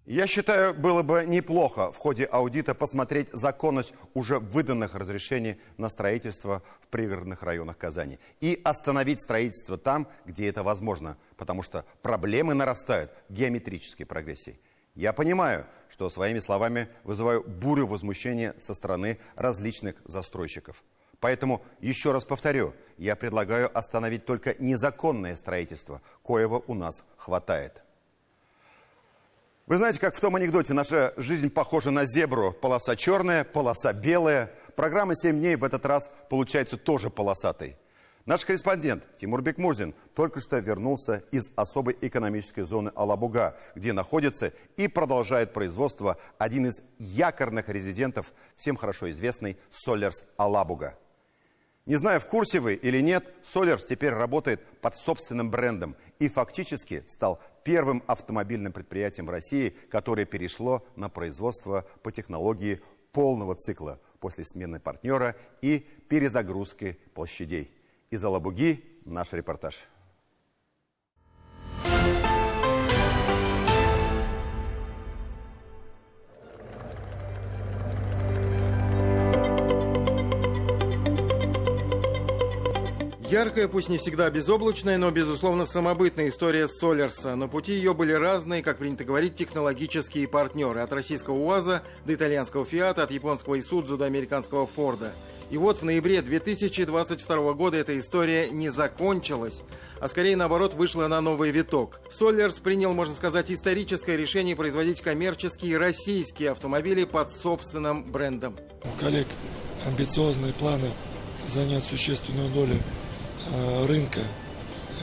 Я считаю, было бы неплохо в ходе аудита посмотреть законность уже выданных разрешений на строительство в пригородных районах Казани и остановить строительство там, где это возможно, потому что проблемы нарастают в геометрической прогрессии. Я понимаю, что своими словами вызываю бурю возмущения со стороны различных застройщиков. Поэтому, еще раз повторю, я предлагаю остановить только незаконное строительство, коего у нас хватает. Вы знаете, как в том анекдоте, наша жизнь похожа на зебру. Полоса черная, полоса белая. Программа «7 дней» в этот раз получается тоже полосатой. Наш корреспондент Тимур Бекмурзин только что вернулся из особой экономической зоны Алабуга, где находится и продолжает производство один из якорных резидентов, всем хорошо известный Solers Алабуга. Не знаю, в курсе вы или нет, Solers теперь работает под собственным брендом и фактически стал первым автомобильным предприятием в России, которое перешло на производство по технологии полного цикла после смены партнера и перезагрузки площадей. Из Алабуги наш репортаж. Яркая, пусть не всегда безоблачная, но, безусловно, самобытная история Солерса. На пути ее были разные, как принято говорить, технологические партнеры. От российского УАЗа до итальянского Фиата, от японского Исудзу до американского Форда. И вот в ноябре 2022 года эта история не закончилась, а скорее, наоборот, вышла на новый виток. Solers принял, можно сказать, историческое решение производить коммерческие российские автомобили под собственным брендом. У коллег амбициозные планы занять существенную долю рынка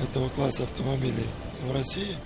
этого класса автомобилей в России.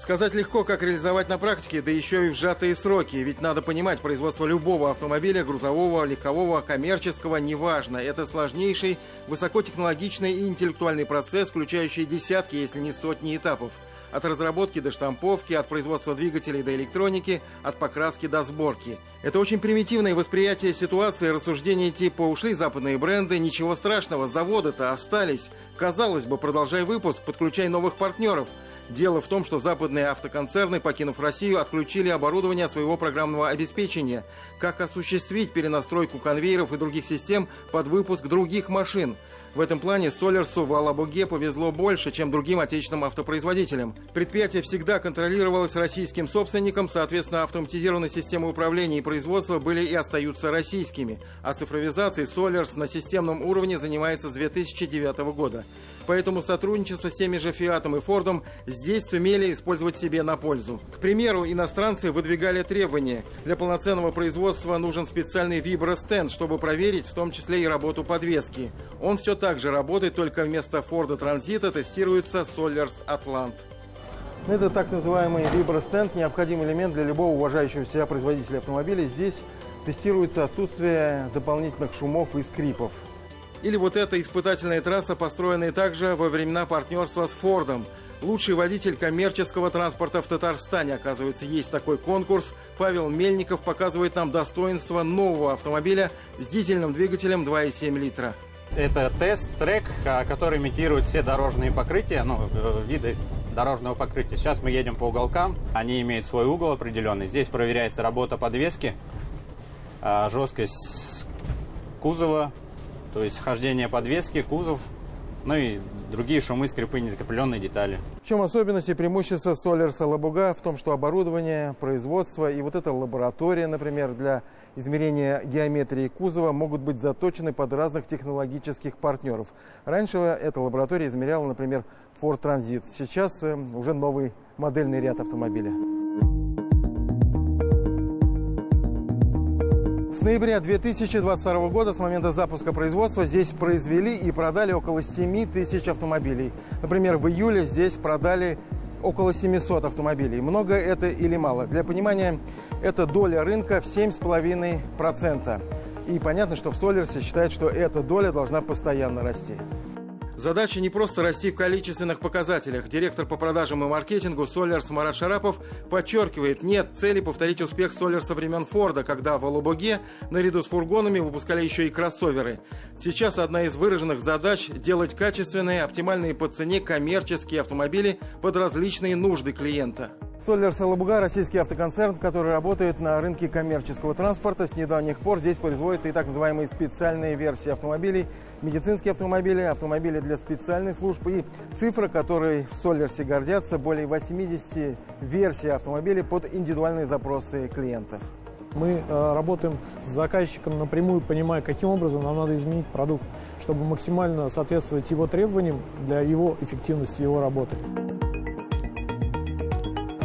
Сказать легко, как реализовать на практике, да еще и в сжатые сроки. Ведь надо понимать, производство любого автомобиля, грузового, легкового, коммерческого, неважно. Это сложнейший, высокотехнологичный и интеллектуальный процесс, включающий десятки, если не сотни этапов. От разработки до штамповки, от производства двигателей до электроники, от покраски до сборки. Это очень примитивное восприятие ситуации, рассуждения типа «ушли западные бренды, ничего страшного, заводы-то остались». Казалось бы, продолжай выпуск, подключай новых партнеров. Дело в том, что западные автоконцерны, покинув Россию, отключили оборудование от своего программного обеспечения. Как осуществить перенастройку конвейеров и других систем под выпуск других машин? В этом плане Солерсу в Алабуге повезло больше, чем другим отечественным автопроизводителям. Предприятие всегда контролировалось российским собственником, соответственно, автоматизированные системы управления и производства были и остаются российскими. А цифровизацией Solers на системном уровне занимается с 2009 года. Поэтому сотрудничество с теми же Фиатом и Фордом здесь сумели использовать себе на пользу. К примеру, иностранцы выдвигали требования. Для полноценного производства нужен специальный вибростенд, чтобы проверить в том числе и работу подвески. Он все так же работает, только вместо Форда Транзита тестируется Solers Атлант. Это так называемый вибростенд, необходимый элемент для любого уважающего себя производителя автомобилей. Здесь тестируется отсутствие дополнительных шумов и скрипов. Или вот эта испытательная трасса, построенная также во времена партнерства с Фордом. Лучший водитель коммерческого транспорта в Татарстане, оказывается, есть такой конкурс. Павел Мельников показывает нам достоинства нового автомобиля с дизельным двигателем 2,7 литра. Это тест-трек, который имитирует все дорожные покрытия, виды дорожного покрытия. Сейчас мы едем по уголкам, они имеют свой угол определенный. Здесь проверяется работа подвески, жесткость кузова, то есть схождение подвески, кузов, и другие шумы, скрипы, незакрепленные детали. В чем особенность и преимущество Solers Алабуга? В том, что оборудование, производство и вот эта лаборатория, например, для измерения геометрии кузова могут быть заточены под разных технологических партнеров. Раньше эта лаборатория измеряла, например, Ford Transit. Сейчас уже новый модельный ряд автомобиля. С ноября 2022 года, с момента запуска производства, здесь произвели и продали около 7 тысяч автомобилей. Например, в июле здесь продали около 700 автомобилей. Много это или мало? Для понимания, это доля рынка в 7,5%. И понятно, что в Солерсе считают, что эта доля должна постоянно расти. Задача не просто расти в количественных показателях. Директор по продажам и маркетингу Solers Марат Шарапов подчеркивает, нет цели повторить успех Солерса времен Форда, когда в Алабуге наряду с фургонами выпускали еще и кроссоверы. Сейчас одна из выраженных задач – делать качественные, оптимальные по цене коммерческие автомобили под различные нужды клиента. Solers Алабуга – российский автоконцерн, который работает на рынке коммерческого транспорта. С недавних пор здесь производят и так называемые специальные версии автомобилей, медицинские автомобили, автомобили для специальных служб и цифра, которой в Солерсе гордятся, более 80 версий автомобилей под индивидуальные запросы клиентов. Мы работаем с заказчиком напрямую, понимая, каким образом нам надо изменить продукт, чтобы максимально соответствовать его требованиям для его эффективности, его работы.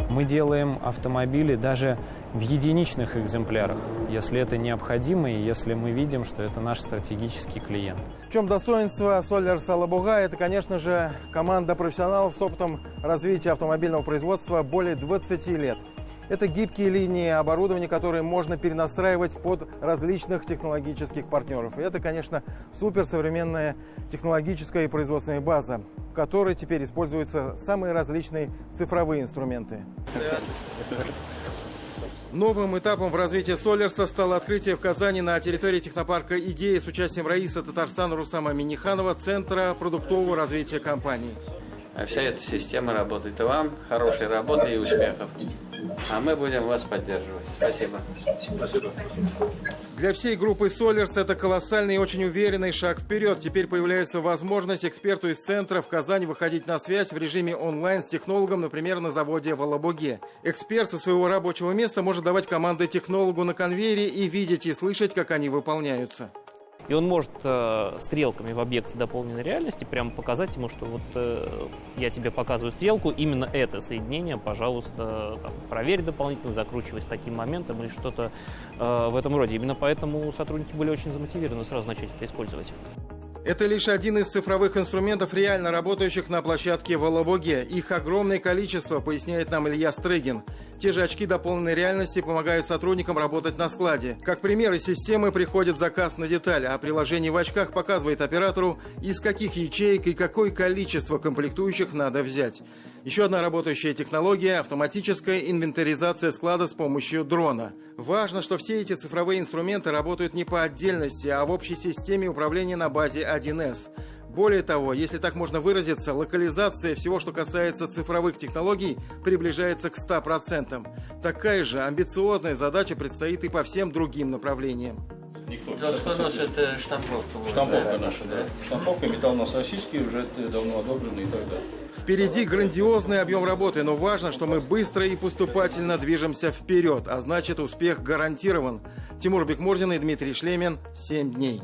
Мы делаем автомобили даже в единичных экземплярах, если это необходимо и если мы видим, что это наш стратегический клиент. В чем достоинство Solers Алабуга? Это, конечно же, команда профессионалов с опытом развития автомобильного производства более 20 лет. Это гибкие линии оборудования, которые можно перенастраивать под различных технологических партнеров. И это, конечно, суперсовременная технологическая и производственная база, в которой теперь используются самые различные цифровые инструменты. Новым этапом в развитии Солерса стало открытие в Казани на территории технопарка «Идея» с участием раиса Татарстана Рустама Минниханова Центра продуктового развития компании. Вся эта система работает. И вам хорошей работы и успехов. А мы будем вас поддерживать. Спасибо. Для всей группы Solers это колоссальный и очень уверенный шаг вперед. Теперь появляется возможность эксперту из центра в Казани выходить на связь в режиме онлайн с технологом, например, на заводе в Алабуге. Эксперт со своего рабочего места может давать команды технологу на конвейере и видеть и слышать, как они выполняются. И он может стрелками в объекте дополненной реальности прямо показать ему, что вот я тебе показываю стрелку, именно это соединение, пожалуйста, там, проверь дополнительно, закручивай с таким моментом или что-то в этом роде. Именно поэтому сотрудники были очень замотивированы сразу начать это использовать. Это лишь один из цифровых инструментов, реально работающих на площадке в Алабуге. Их огромное количество, поясняет нам Илья Стрыгин. Те же очки дополненной реальности помогают сотрудникам работать на складе. Как пример, из системы приходит заказ на деталь, а приложение в очках показывает оператору, из каких ячеек и какое количество комплектующих надо взять. Еще одна работающая технология – автоматическая инвентаризация склада с помощью дрона. Важно, что все эти цифровые инструменты работают не по отдельности, а в общей системе управления на базе 1С. Более того, если так можно выразиться, локализация всего, что касается цифровых технологий, приближается к 100%. Такая же амбициозная задача предстоит и по всем другим направлениям. Это штамповка. Штамповка наша, да. Штамповка, металл у нас российский, уже давно одобренный и так далее. Впереди грандиозный объем работы, но важно, что мы быстро и поступательно движемся вперед, а значит, успех гарантирован. Тимур Бекмурзин и Дмитрий Шлемин. 7 дней.